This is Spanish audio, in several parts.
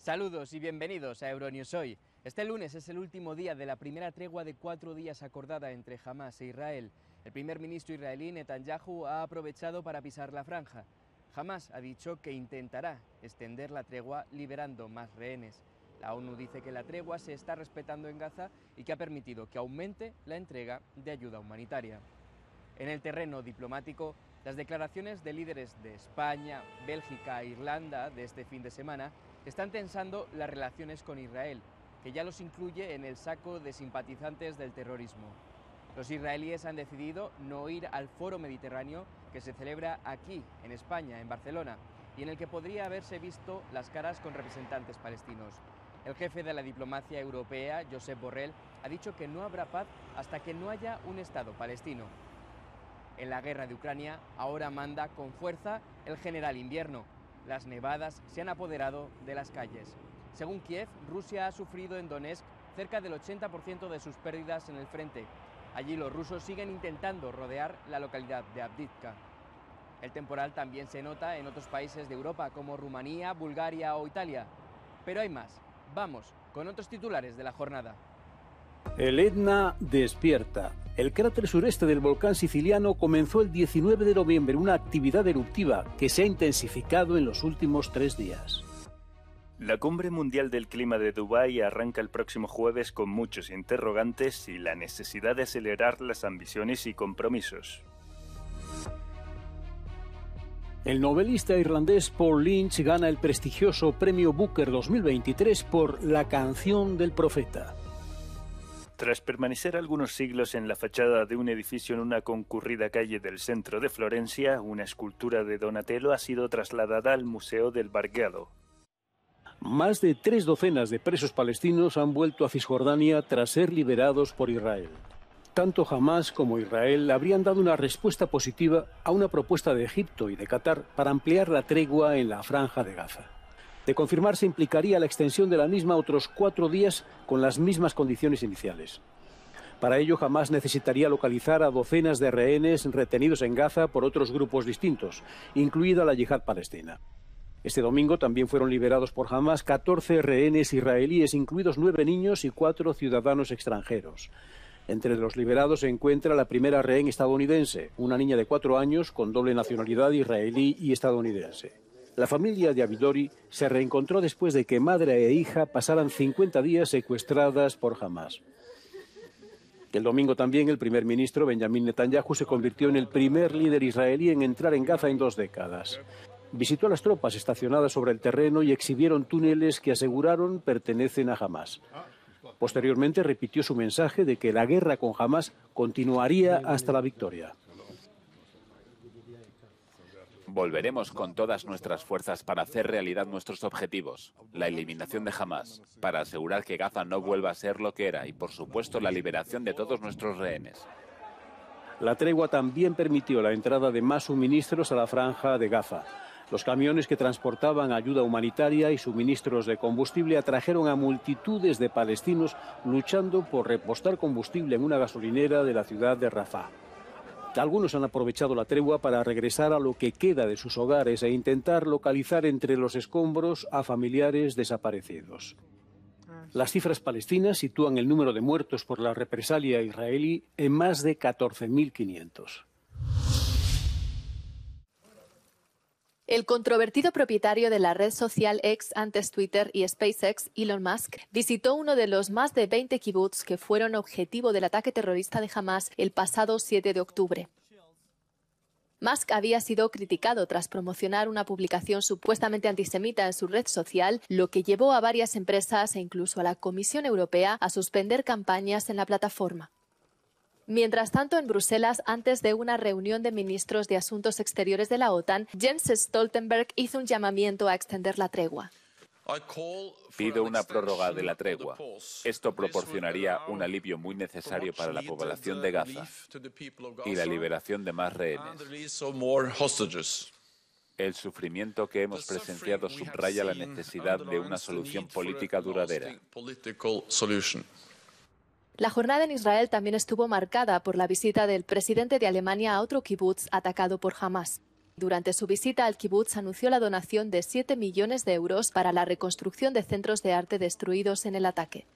Saludos y bienvenidos a Euronews Hoy. Este lunes es el último día de la primera tregua de 4 días acordada entre Hamás e Israel. El primer ministro israelí Netanyahu ha aprovechado para pisar la franja. Hamás ha dicho que intentará extender la tregua liberando más rehenes. La ONU dice que la tregua se está respetando en Gaza y que ha permitido que aumente la entrega de ayuda humanitaria. En el terreno diplomático, las declaraciones de líderes de España, Bélgica e Irlanda de este fin de semana están tensando las relaciones con Israel, que ya los incluye en el saco de simpatizantes del terrorismo. Los israelíes han decidido no ir al Foro Mediterráneo que se celebra aquí, en España, en Barcelona, y en el que podría haberse visto las caras con representantes palestinos. El jefe de la diplomacia europea, Josep Borrell, ha dicho que no habrá paz hasta que no haya un Estado palestino. En la guerra de Ucrania ahora manda con fuerza el general invierno. Las nevadas se han apoderado de las calles. Según Kiev, Rusia ha sufrido en Donetsk cerca del 80% de sus pérdidas en el frente. Allí los rusos siguen intentando rodear la localidad de Avdiivka. El temporal también se nota en otros países de Europa como Rumanía, Bulgaria o Italia. Pero hay más. Vamos con otros titulares de la jornada. El Etna despierta. El cráter sureste del volcán siciliano comenzó el 19 de noviembre una actividad eruptiva que se ha intensificado en los últimos 3 días. La Cumbre Mundial del Clima de Dubái arranca el próximo jueves con muchos interrogantes y la necesidad de acelerar las ambiciones y compromisos. El novelista irlandés Paul Lynch gana el prestigioso premio Booker 2023 por La canción del profeta. Tras permanecer algunos siglos en la fachada de un edificio en una concurrida calle del centro de Florencia, una escultura de Donatello ha sido trasladada al Museo del Bargello. Más de 3 docenas de presos palestinos han vuelto a Cisjordania tras ser liberados por Israel. Tanto Hamás como Israel habrían dado una respuesta positiva a una propuesta de Egipto y de Qatar para ampliar la tregua en la franja de Gaza. De confirmarse, implicaría la extensión de la misma a otros 4 días con las mismas condiciones iniciales. Para ello, Hamás necesitaría localizar a docenas de rehenes retenidos en Gaza por otros grupos distintos, incluida la Yihad palestina. Este domingo también fueron liberados por Hamás 14 rehenes israelíes, incluidos 9 niños y 4 ciudadanos extranjeros. Entre los liberados se encuentra la primera rehén estadounidense, una niña de 4 años con doble nacionalidad israelí y estadounidense. La familia de Abidori se reencontró después de que madre e hija pasaran 50 días secuestradas por Hamás. El domingo también el primer ministro Benjamin Netanyahu se convirtió en el primer líder israelí en entrar en Gaza en 2 décadas. Visitó a las tropas estacionadas sobre el terreno y exhibieron túneles que aseguraron pertenecen a Hamás. Posteriormente repitió su mensaje de que la guerra con Hamás continuaría hasta la victoria. Volveremos con todas nuestras fuerzas para hacer realidad nuestros objetivos, la eliminación de Hamás, para asegurar que Gaza no vuelva a ser lo que era y, por supuesto, la liberación de todos nuestros rehenes. La tregua también permitió la entrada de más suministros a la franja de Gaza. Los camiones que transportaban ayuda humanitaria y suministros de combustible atrajeron a multitudes de palestinos luchando por repostar combustible en una gasolinera de la ciudad de Rafah. Algunos han aprovechado la tregua para regresar a lo que queda de sus hogares e intentar localizar entre los escombros a familiares desaparecidos. Las cifras palestinas sitúan el número de muertos por la represalia israelí en más de 14.500. El controvertido propietario de la red social X, antes Twitter, y SpaceX, Elon Musk, visitó uno de los más de 20 kibutz que fueron objetivo del ataque terrorista de Hamás el pasado 7 de octubre. Musk había sido criticado tras promocionar una publicación supuestamente antisemita en su red social, lo que llevó a varias empresas e incluso a la Comisión Europea a suspender campañas en la plataforma. Mientras tanto, en Bruselas, antes de una reunión de ministros de Asuntos Exteriores de la OTAN, Jens Stoltenberg hizo un llamamiento a extender la tregua. Pido una prórroga de la tregua. Esto proporcionaría un alivio muy necesario para la población de Gaza y la liberación de más rehenes. El sufrimiento que hemos presenciado subraya la necesidad de una solución política duradera. La jornada en Israel también estuvo marcada por la visita del presidente de Alemania a otro kibutz atacado por Hamás. Durante su visita al kibutz anunció la donación de 7 millones de euros para la reconstrucción de centros de arte destruidos en el ataque.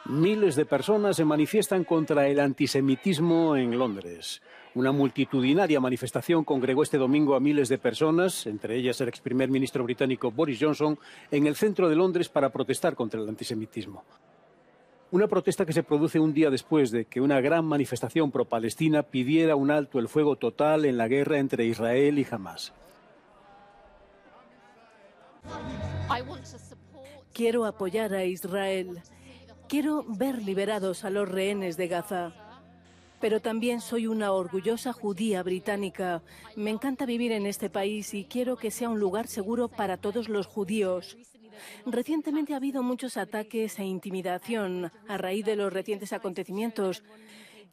Miles de personas se manifiestan contra el antisemitismo en Londres. Una multitudinaria manifestación congregó este domingo a miles de personas, entre ellas el ex primer ministro británico Boris Johnson, en el centro de Londres para protestar contra el antisemitismo. Una protesta que se produce un día después de que una gran manifestación pro-palestina pidiera un alto el fuego total en la guerra entre Israel y Hamás. Quiero apoyar a Israel. Quiero ver liberados a los rehenes de Gaza. Pero también soy una orgullosa judía británica. Me encanta vivir en este país y quiero que sea un lugar seguro para todos los judíos. Recientemente ha habido muchos ataques e intimidación a raíz de los recientes acontecimientos.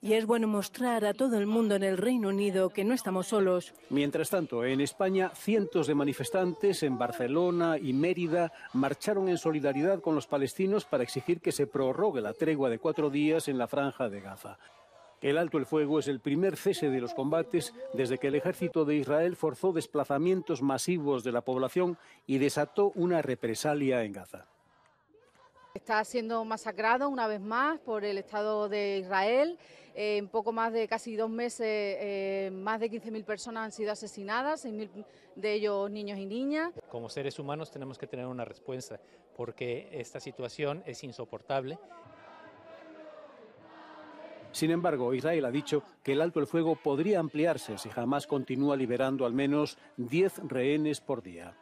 Y es bueno mostrar a todo el mundo en el Reino Unido que no estamos solos. Mientras tanto, en España, cientos de manifestantes en Barcelona y Mérida marcharon en solidaridad con los palestinos para exigir que se prorrogue la tregua de 4 días en la Franja de Gaza. El alto el fuego es el primer cese de los combates desde que el ejército de Israel forzó desplazamientos masivos de la población y desató una represalia en Gaza. Está siendo masacrado una vez más por el Estado de Israel. En poco más de casi 2 meses, más de 15.000 personas han sido asesinadas, 6.000 de ellos niños y niñas. Como seres humanos tenemos que tener una respuesta porque esta situación es insoportable. Sin embargo, Israel ha dicho que el alto el fuego podría ampliarse si Hamás continúa liberando al menos 10 rehenes por día.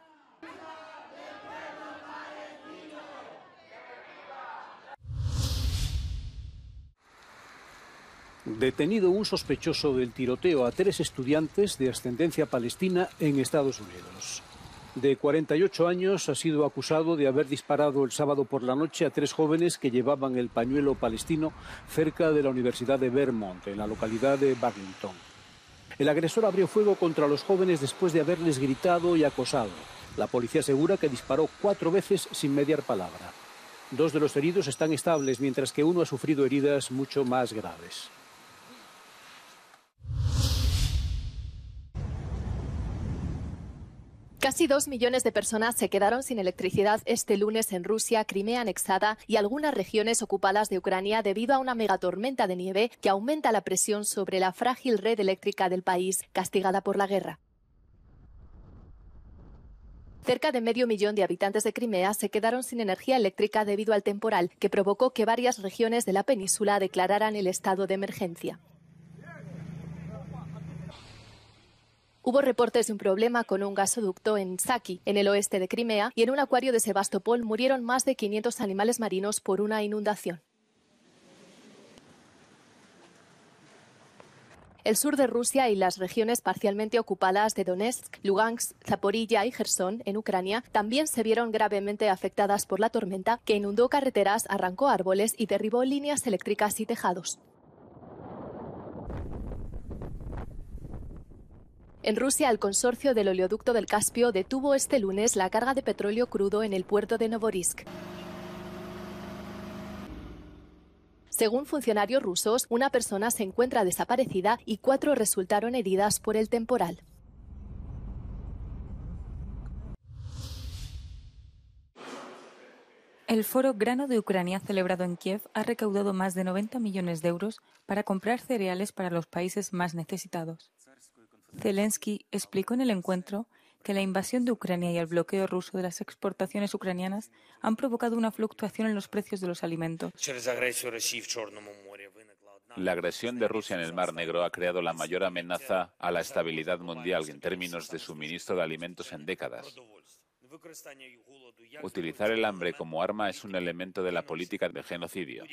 Detenido un sospechoso del tiroteo a 3 estudiantes de ascendencia palestina en Estados Unidos. De 48 años, ha sido acusado de haber disparado el sábado por la noche a 3 jóvenes que llevaban el pañuelo palestino cerca de la Universidad de Vermont, en la localidad de Burlington. El agresor abrió fuego contra los jóvenes después de haberles gritado y acosado. La policía asegura que disparó 4 veces sin mediar palabra. 2 de los heridos están estables, mientras que uno ha sufrido heridas mucho más graves. Casi 2 millones de personas se quedaron sin electricidad este lunes en Rusia, Crimea anexada y algunas regiones ocupadas de Ucrania debido a una megatormenta de nieve que aumenta la presión sobre la frágil red eléctrica del país, castigada por la guerra. Cerca de 500.000 de habitantes de Crimea se quedaron sin energía eléctrica debido al temporal, que provocó que varias regiones de la península declararan el estado de emergencia. Hubo reportes de un problema con un gasoducto en Saki, en el oeste de Crimea, y en un acuario de Sebastopol murieron más de 500 animales marinos por una inundación. El sur de Rusia y las regiones parcialmente ocupadas de Donetsk, Lugansk, Zaporilla y Jersón, en Ucrania, también se vieron gravemente afectadas por la tormenta que inundó carreteras, arrancó árboles y derribó líneas eléctricas y tejados. En Rusia, el consorcio del oleoducto del Caspio detuvo este lunes la carga de petróleo crudo en el puerto de Novorossiysk. Según funcionarios rusos, una persona se encuentra desaparecida y 4 resultaron heridas por el temporal. El foro Grano de Ucrania, celebrado en Kiev, ha recaudado más de 90 millones de euros para comprar cereales para los países más necesitados. Zelensky explicó en el encuentro que la invasión de Ucrania y el bloqueo ruso de las exportaciones ucranianas han provocado una fluctuación en los precios de los alimentos. La agresión de Rusia en el Mar Negro ha creado la mayor amenaza a la estabilidad mundial en términos de suministro de alimentos en décadas. Utilizar el hambre como arma es un elemento de la política de genocidio.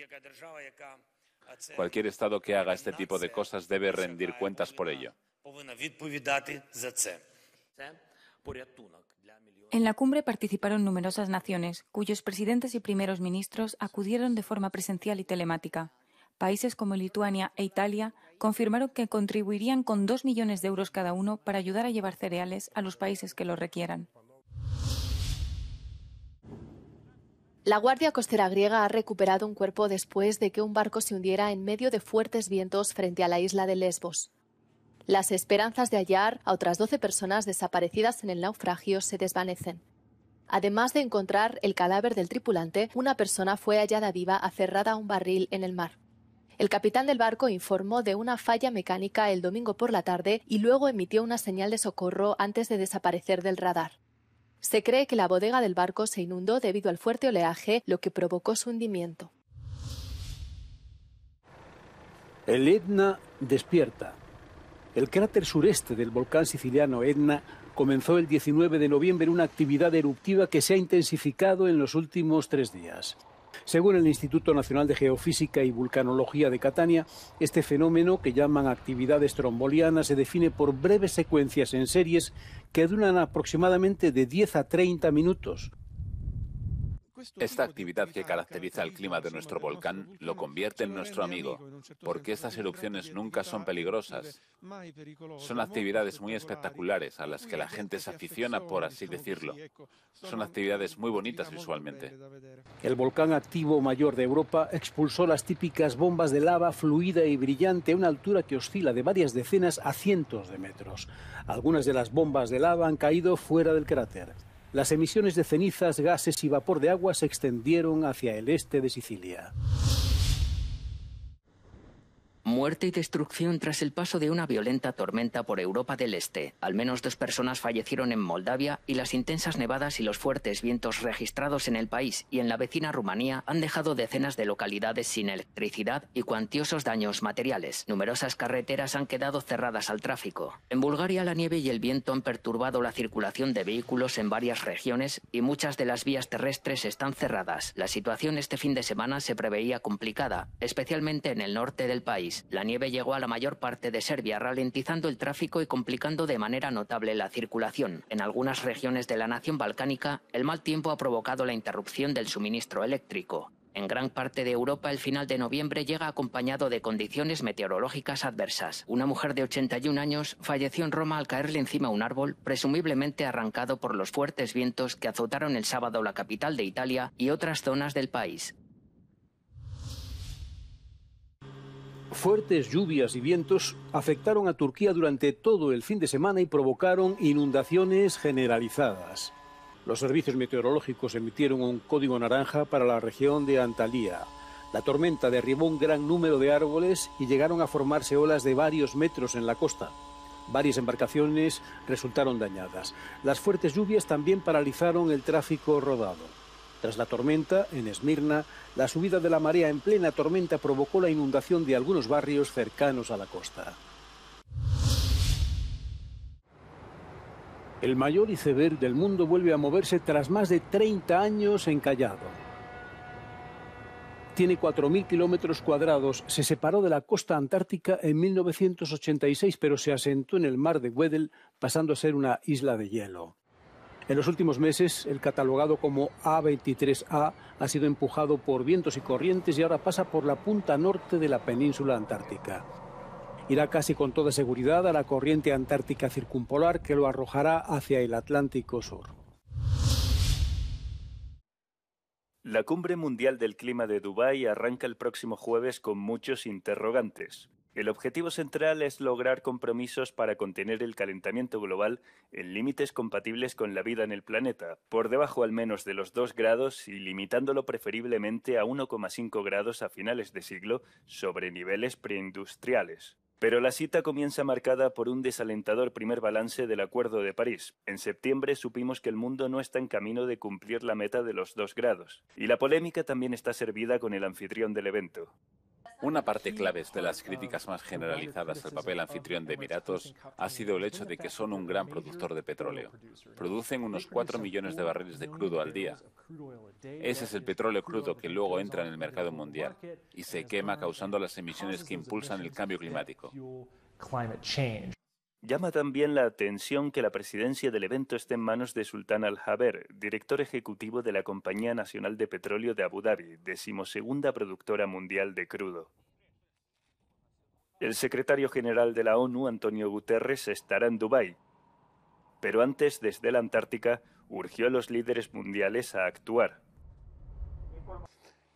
Cualquier Estado que haga este tipo de cosas debe rendir cuentas por ello. En la cumbre participaron numerosas naciones, cuyos presidentes y primeros ministros acudieron de forma presencial y telemática. Países como Lituania e Italia confirmaron que contribuirían con 2 millones de euros cada uno para ayudar a llevar cereales a los países que lo requieran. La Guardia Costera griega ha recuperado un cuerpo después de que un barco se hundiera en medio de fuertes vientos frente a la isla de Lesbos. Las esperanzas de hallar a otras 12 personas desaparecidas en el naufragio se desvanecen. Además de encontrar el cadáver del tripulante, una persona fue hallada viva aferrada a un barril en el mar. El capitán del barco informó de una falla mecánica el domingo por la tarde y luego emitió una señal de socorro antes de desaparecer del radar. Se cree que la bodega del barco se inundó debido al fuerte oleaje, lo que provocó su hundimiento. El Etna despierta. El cráter sureste del volcán siciliano Etna comenzó el 19 de noviembre una actividad eruptiva que se ha intensificado en los últimos 3 días. Según el Instituto Nacional de Geofísica y Vulcanología de Catania, este fenómeno, que llaman actividades trombolianas, se define por breves secuencias en series que duran aproximadamente de 10 a 30 minutos. Esta actividad que caracteriza el clima de nuestro volcán lo convierte en nuestro amigo, porque estas erupciones nunca son peligrosas. Son actividades muy espectaculares a las que la gente se aficiona, por así decirlo. Son actividades muy bonitas visualmente. El volcán activo mayor de Europa expulsó las típicas bombas de lava fluida y brillante a una altura que oscila de varias decenas a cientos de metros. Algunas de las bombas de lava han caído fuera del cráter. Las emisiones de cenizas, gases y vapor de agua se extendieron hacia el este de Sicilia. Muerte y destrucción tras el paso de una violenta tormenta por Europa del Este. Al menos 2 personas fallecieron en Moldavia y las intensas nevadas y los fuertes vientos registrados en el país y en la vecina Rumanía han dejado decenas de localidades sin electricidad y cuantiosos daños materiales. Numerosas carreteras han quedado cerradas al tráfico. En Bulgaria, la nieve y el viento han perturbado la circulación de vehículos en varias regiones y muchas de las vías terrestres están cerradas. La situación este fin de semana se preveía complicada, especialmente en el norte del país. La nieve llegó a la mayor parte de Serbia, ralentizando el tráfico y complicando de manera notable la circulación. En algunas regiones de la nación balcánica, el mal tiempo ha provocado la interrupción del suministro eléctrico. En gran parte de Europa, el final de noviembre llega acompañado de condiciones meteorológicas adversas. Una mujer de 81 años falleció en Roma al caerle encima un árbol, presumiblemente arrancado por los fuertes vientos que azotaron el sábado la capital de Italia y otras zonas del país. Fuertes lluvias y vientos afectaron a Turquía durante todo el fin de semana y provocaron inundaciones generalizadas. Los servicios meteorológicos emitieron un código naranja para la región de Antalya. La tormenta derribó un gran número de árboles y llegaron a formarse olas de varios metros en la costa. Varias embarcaciones resultaron dañadas. Las fuertes lluvias también paralizaron el tráfico rodado. Tras la tormenta, en Esmirna, la subida de la marea en plena tormenta provocó la inundación de algunos barrios cercanos a la costa. El mayor iceberg del mundo vuelve a moverse tras más de 30 años encallado. Tiene 4.000 kilómetros cuadrados, se separó de la costa antártica en 1986, pero se asentó en el mar de Weddell, pasando a ser una isla de hielo. En los últimos meses, el catalogado como A23A ha sido empujado por vientos y corrientes y ahora pasa por la punta norte de la península antártica. Irá casi con toda seguridad a la corriente antártica circumpolar que lo arrojará hacia el Atlántico Sur. La Cumbre Mundial del Clima de Dubái arranca el próximo jueves con muchos interrogantes. El objetivo central es lograr compromisos para contener el calentamiento global en límites compatibles con la vida en el planeta, por debajo al menos de los 2 grados y limitándolo preferiblemente a 1,5 grados a finales de siglo sobre niveles preindustriales. Pero la cita comienza marcada por un desalentador primer balance del Acuerdo de París. En septiembre supimos que el mundo no está en camino de cumplir la meta de los 2 grados. Y la polémica también está servida con el anfitrión del evento. Una parte clave de las críticas más generalizadas al papel anfitrión de Emiratos ha sido el hecho de que son un gran productor de petróleo. Producen unos 4 millones de barriles de crudo al día. Ese es el petróleo crudo que luego entra en el mercado mundial y se quema causando las emisiones que impulsan el cambio climático. Llama también la atención que la presidencia del evento esté en manos de Sultan Al-Jaber, director ejecutivo de la Compañía Nacional de Petróleo de Abu Dhabi, 12ª productora mundial de crudo. El secretario general de la ONU, Antonio Guterres, estará en Dubái. Pero antes, desde la Antártica, urgió a los líderes mundiales a actuar.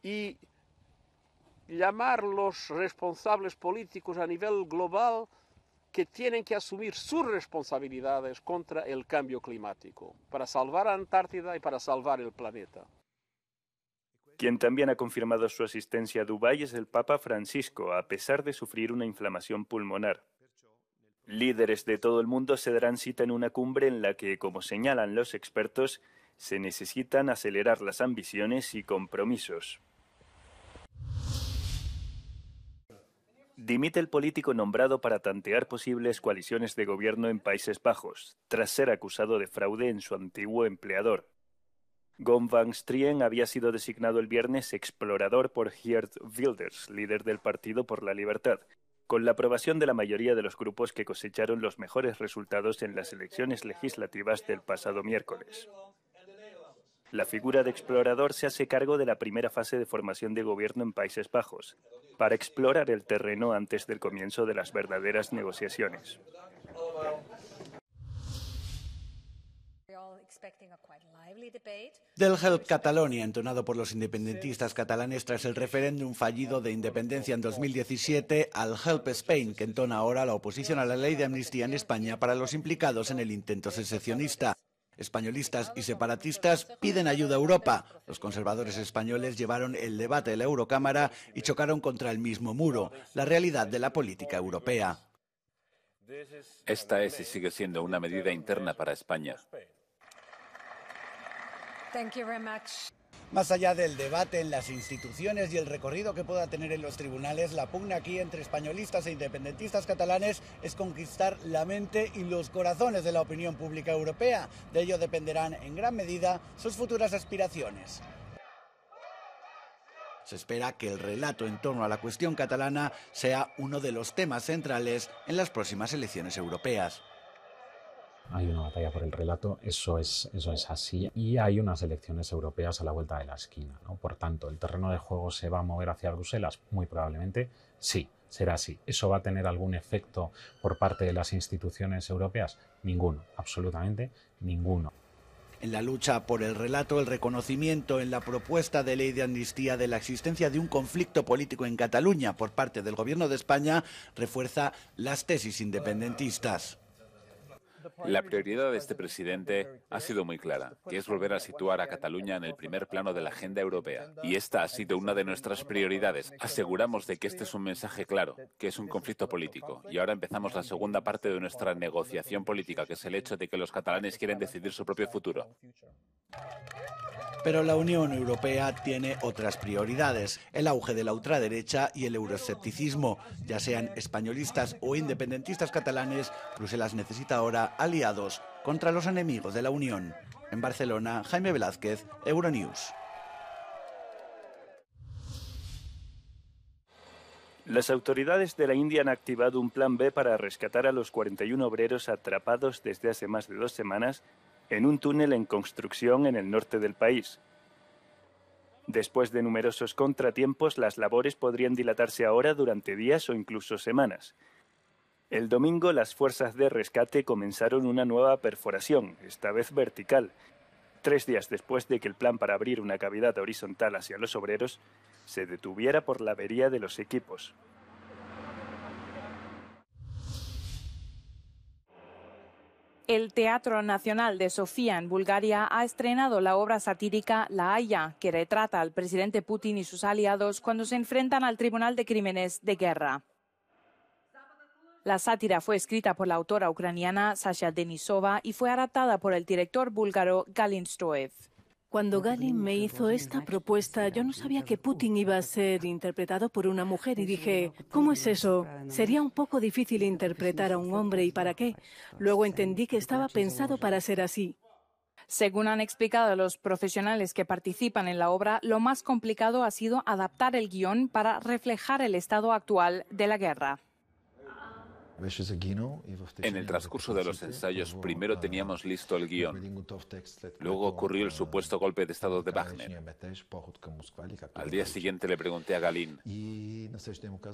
y llamar a los responsables políticos a nivel global que tienen que asumir sus responsabilidades contra el cambio climático, para salvar a Antártida y para salvar el planeta. Quien también ha confirmado su asistencia a Dubái es el Papa Francisco, a pesar de sufrir una inflamación pulmonar. Líderes de todo el mundo se darán cita en una cumbre en la que, como señalan los expertos, se necesitan acelerar las ambiciones y compromisos. Dimite el político nombrado para tantear posibles coaliciones de gobierno en Países Bajos, tras ser acusado de fraude en su antiguo empleador. Gon van Strien había sido designado el viernes explorador por Geert Wilders, líder del Partido por la Libertad, con la aprobación de la mayoría de los grupos que cosecharon los mejores resultados en las elecciones legislativas del pasado miércoles. La figura de explorador se hace cargo de la primera fase de formación de gobierno en Países Bajos, para explorar el terreno antes del comienzo de las verdaderas negociaciones. Del Help Catalonia, entonado por los independentistas catalanes tras el referéndum fallido de independencia en 2017, al Help Spain, que entona ahora la oposición a la ley de amnistía en España para los implicados en el intento secesionista. Españolistas y separatistas piden ayuda a Europa. Los conservadores españoles llevaron el debate a la Eurocámara y chocaron contra el mismo muro, la realidad de la política europea. Esta es y sigue siendo una medida interna para España. Más allá del debate en las instituciones y el recorrido que pueda tener en los tribunales, la pugna aquí entre españolistas e independentistas catalanes es conquistar la mente y los corazones de la opinión pública europea. De ello dependerán en gran medida sus futuras aspiraciones. Se espera que el relato en torno a la cuestión catalana sea uno de los temas centrales en las próximas elecciones europeas. Hay una batalla por el relato, eso es así, y hay unas elecciones europeas a la vuelta de la esquina, ¿no? Por tanto, ¿el terreno de juego se va a mover hacia Bruselas? Muy probablemente sí, será así. ¿Eso va a tener algún efecto por parte de las instituciones europeas? Ninguno, absolutamente ninguno. En la lucha por el relato, el reconocimiento en la propuesta de ley de amnistía de la existencia de un conflicto político en Cataluña por parte del Gobierno de España refuerza las tesis independentistas. La prioridad de este presidente ha sido muy clara, que es volver a situar a Cataluña en el primer plano de la agenda europea. Y esta ha sido una de nuestras prioridades. Aseguramos de que este es un mensaje claro, que es un conflicto político. Y ahora empezamos la segunda parte de nuestra negociación política, que es el hecho de que los catalanes quieren decidir su propio futuro. Pero la Unión Europea tiene otras prioridades, el auge de la ultraderecha y el euroescepticismo. Ya sean españolistas o independentistas catalanes, Bruselas necesita ahora aliados contra los enemigos de la Unión. En Barcelona, Jaime Velázquez, Euronews. Las autoridades de la India han activado un plan B para rescatar a los 41 obreros atrapados desde hace más de 2 semanas en un túnel en construcción en el norte del país. Después de numerosos contratiempos, las labores podrían dilatarse ahora durante días o incluso semanas. El domingo, las fuerzas de rescate comenzaron una nueva perforación, esta vez vertical, 3 días después de que el plan para abrir una cavidad horizontal hacia los obreros se detuviera por la avería de los equipos. El Teatro Nacional de Sofía, en Bulgaria, ha estrenado la obra satírica La Haya, que retrata al presidente Putin y sus aliados cuando se enfrentan al Tribunal de Crímenes de Guerra. La sátira fue escrita por la autora ucraniana Sasha Denisova y fue adaptada por el director búlgaro Galin Stroev. Cuando Galin me hizo esta propuesta, yo no sabía que Putin iba a ser interpretado por una mujer y dije, ¿cómo es eso? Sería un poco difícil interpretar a un hombre, ¿y para qué? Luego entendí que estaba pensado para ser así. Según han explicado los profesionales que participan en la obra, lo más complicado ha sido adaptar el guión para reflejar el estado actual de la guerra. En el transcurso de los ensayos, primero teníamos listo el guión. Luego ocurrió el supuesto golpe de estado de Wagner. Al día siguiente le pregunté a Galin,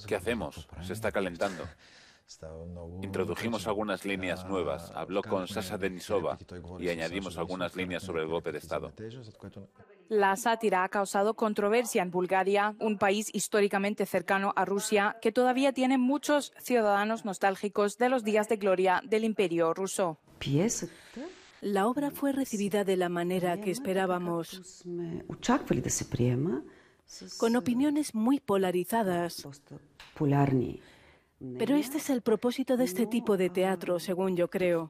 ¿qué hacemos? Se está calentando. Introdujimos algunas líneas nuevas, habló con Sasha Denisova y añadimos algunas líneas sobre el golpe de estado. La sátira ha causado controversia en Bulgaria, un país históricamente cercano a Rusia, que todavía tiene muchos ciudadanos nostálgicos de los días de gloria del Imperio ruso. La obra fue recibida de la manera que esperábamos, con opiniones muy polarizadas. Pero este es el propósito de este tipo de teatro, según yo creo.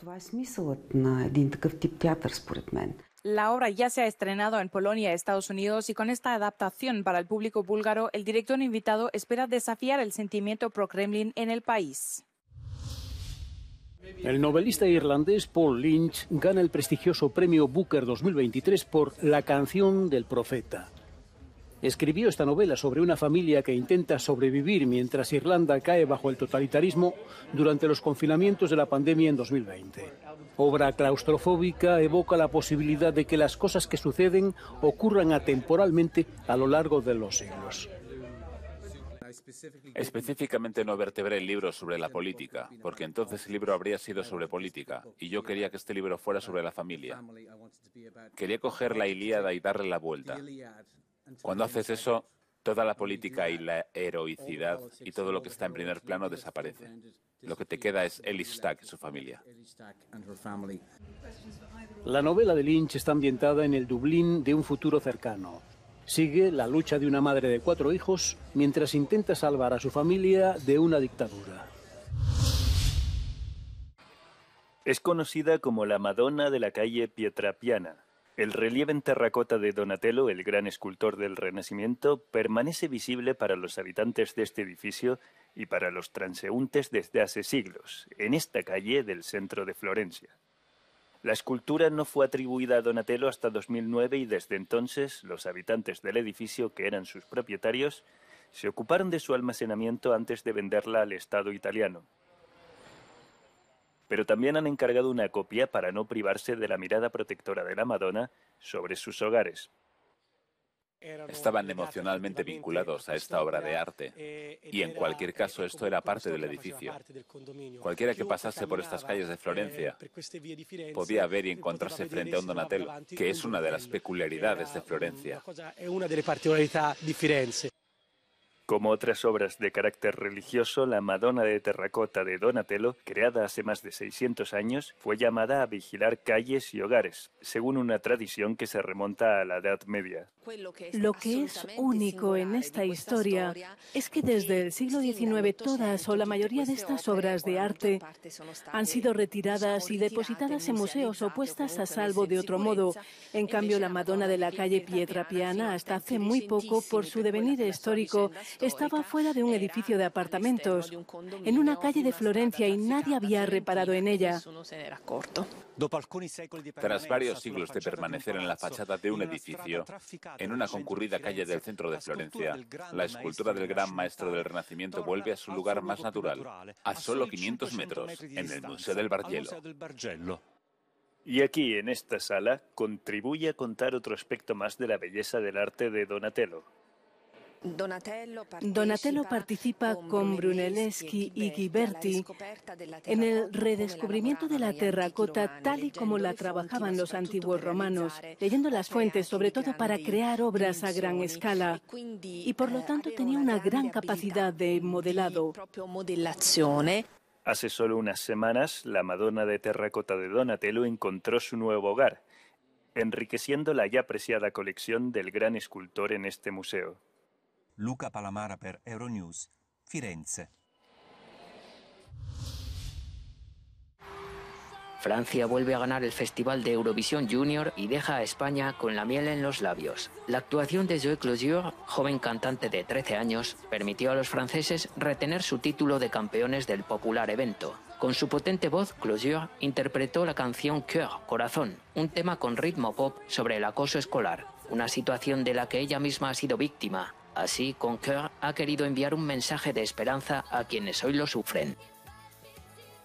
La obra ya se ha estrenado en Polonia y Estados Unidos y con esta adaptación para el público búlgaro, el director invitado espera desafiar el sentimiento pro-Kremlin en el país. El novelista irlandés Paul Lynch gana el prestigioso premio Booker 2023 por La canción del profeta. Escribió esta novela sobre una familia que intenta sobrevivir mientras Irlanda cae bajo el totalitarismo durante los confinamientos de la pandemia en 2020. Obra claustrofóbica, evoca la posibilidad de que las cosas que suceden ocurran atemporalmente a lo largo de los siglos. Específicamente no vertebré el libro sobre la política, porque entonces el libro habría sido sobre política, y yo quería que este libro fuera sobre la familia. Quería coger la Ilíada y darle la vuelta. Cuando haces eso, toda la política y la heroicidad y todo lo que está en primer plano desaparece. Lo que te queda es Ellie Stack y su familia. La novela de Lynch está ambientada en el Dublín de un futuro cercano. Sigue la lucha de una madre de 4 hijos mientras intenta salvar a su familia de una dictadura. Es conocida como la Madonna de la calle Pietrapiana. El relieve en terracota de Donatello, el gran escultor del Renacimiento, permanece visible para los habitantes de este edificio y para los transeúntes desde hace siglos, en esta calle del centro de Florencia. La escultura no fue atribuida a Donatello hasta 2009 y desde entonces los habitantes del edificio, que eran sus propietarios, se ocuparon de su almacenamiento antes de venderla al Estado italiano. Pero también han encargado una copia para no privarse de la mirada protectora de la Madonna sobre sus hogares. Estaban emocionalmente vinculados a esta obra de arte y en cualquier caso esto era parte del edificio. Cualquiera que pasase por estas calles de Florencia podía ver y encontrarse frente a un Donatello, que es una de las peculiaridades de Florencia. Como otras obras de carácter religioso, la Madonna de terracota de Donatello, creada hace más de 600 años, fue llamada a vigilar calles y hogares, según una tradición que se remonta a la Edad Media. Lo que es único en esta historia es que desde el siglo XIX todas o la mayoría de estas obras de arte han sido retiradas y depositadas en museos o puestas a salvo de otro modo. En cambio, la Madonna de la calle Pietrapiana, hasta hace muy poco, por su devenir histórico, estaba fuera de un edificio de apartamentos, en una calle de Florencia, y nadie había reparado en ella. Tras varios siglos de permanecer en la fachada de un edificio, en una concurrida calle del centro de Florencia, la escultura del gran maestro del Renacimiento vuelve a su lugar más natural, a solo 500 metros, en el Museo del Bargello. Y aquí, en esta sala, contribuye a contar otro aspecto más de la belleza del arte de Donatello. Donatello participa con Brunelleschi y Ghiberti en el redescubrimiento de la terracota tal y como la trabajaban los antiguos romanos, leyendo las fuentes, sobre todo para crear obras a gran escala, y por lo tanto tenía una gran capacidad de modelado. Hace solo unas semanas, la Madonna de terracota de Donatello encontró su nuevo hogar, enriqueciendo la ya apreciada colección del gran escultor en este museo. Luca Palamara per Euronews, Firenze. Francia vuelve a ganar el Festival de Eurovisión Junior y deja a España con la miel en los labios. La actuación de Zoé Clozier, joven cantante de 13 años, permitió a los franceses retener su título de campeones del popular evento. Con su potente voz, Clozier interpretó la canción Cœur, Corazón, un tema con ritmo pop sobre el acoso escolar, una situación de la que ella misma ha sido víctima. Así, con Cœur ha querido enviar un mensaje de esperanza a quienes hoy lo sufren.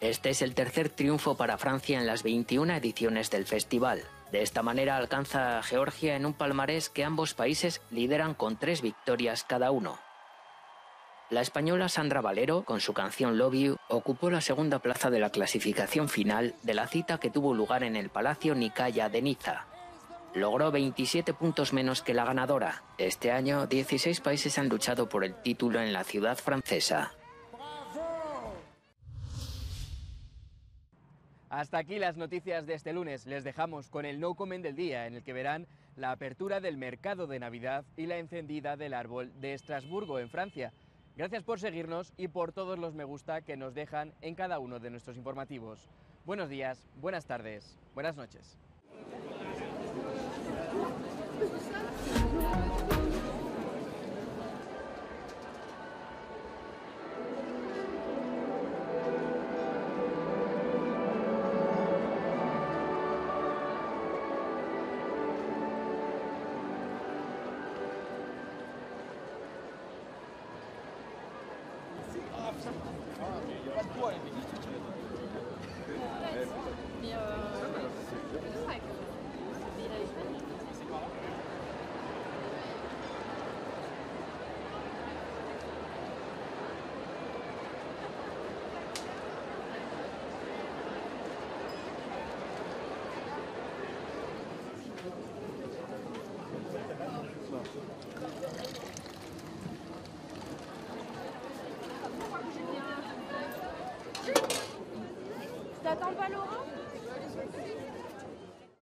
Este es el tercer triunfo para Francia en las 21 ediciones del festival. De esta manera alcanza a Georgia en un palmarés que ambos países lideran con 3 victorias cada uno. La española Sandra Valero, con su canción Love You, ocupó la segunda plaza de la clasificación final de la cita que tuvo lugar en el Palacio Nicaya de Niza. Logró 27 puntos menos que la ganadora. Este año, 16 países han luchado por el título en la ciudad francesa. Hasta aquí las noticias de este lunes. Les dejamos con el No Comment del día, en el que verán la apertura del mercado de Navidad y la encendida del árbol de Estrasburgo, en Francia. Gracias por seguirnos y por todos los me gusta que nos dejan en cada uno de nuestros informativos. Buenos días, buenas tardes, buenas noches. T'attends pas Laurent ?